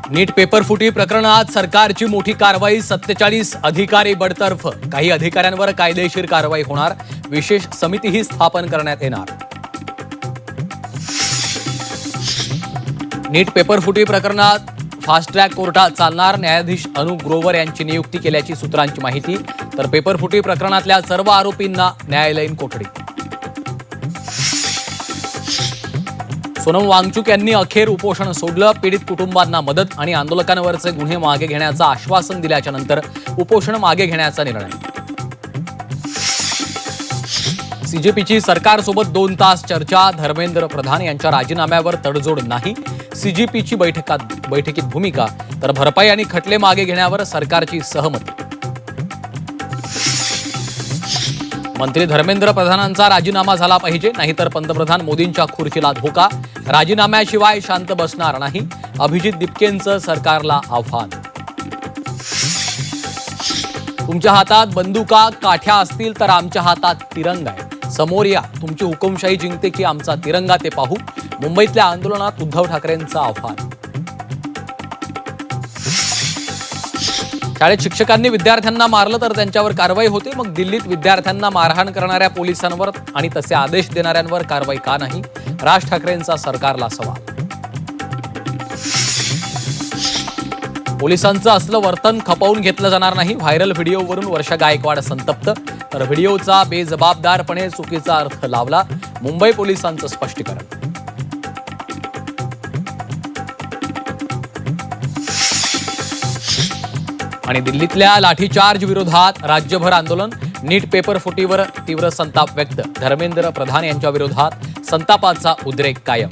नीट paper फुटी प्रकरणात सरकारची मोठी कारवाई, 47 अधिकारी बडतर्फ, काही अधिकाऱ्यांवर कायदेशीर कारवाई होणार, विशेष समितीही स्थापन करण्यात येणार। नीट पेपर फुटी प्रकरणात फास्ट ट्रॅक कोर्टात चालणार, न्यायाधीश अनु ग्रोवर यांची नियुक्ती केल्याची सूत्रांची माहिती। तर पेपर फुटी प्रकरणातल्या सर्व आरोपींना न्यायालयीन कोठडी। सोनम वांगचुक यांनी अखेर उपोषण सोडलं, पीडित कुटुंबांना मदत आणि आंदोलकांवरचे गुन्हे मागे घेण्याचं आश्वासन दिल्याच्या नंतर उपोषण मागे घेण्याचा निर्णय। सीजेपीची सरकारसोबत 2 तास चर्चा, धर्मेंद्र प्रधान यांच्या राजीनाम्यावर तडजोड नाही, सीजेपीची बैठकीत भूमिका, तर भरपाई आणि खटले मागे घेण्यावर सरकारची सहमती। मंत्री धर्मेंद्र प्रधानांचा राजीनामा झाला पाहिजे, नाहीतर पंतप्रधान मोदींच्या खुर्चीला धोका, राजीनाम्याशिवाय शांत बसणार नाही, अभिजित दिपकेंचं सरकारला आव्हान। तुमच्या हातात बंदुका काठ्या असतील तर आमच्या हातात तिरंगा आहे, समोर या, तुमची हुकुमशाही जिंकते की आमचा तिरंगा ते पाहू, मुंबईतल्या आंदोलनात उद्धव ठाकरेंचं आव्हान। शाळेत शिक्षकांनी विद्यार्थ्यांना मारलं तर त्यांच्यावर कारवाई होते, मग दिल्लीत विद्यार्थ्यांना मारहाण करणाऱ्या पोलिसांवर आणि तसे आदेश देणाऱ्यांवर कारवाई का नाही, राज ठाकरेंचा सरकारला सवाल। पोलिसांचं असलं वर्तन खपवून घेतलं जाणार नाही, व्हायरल व्हिडिओवरून वर्षा गायकवाड संतप्त, तर व्हिडिओचा बेजबाबदारपणे चुकीचा अर्थ लावला, मुंबई पोलिसांचं स्पष्टीकरण। आणि दिल्लीतल्या लाठीचार्ज विरोधात राज्यभर आंदोलन, नीट पेपर फुटीवर तीव्र संताप व्यक्त, धर्मेंद्र प्रधान यांच्या विरोधात संतापाचा उद्रेक कायम।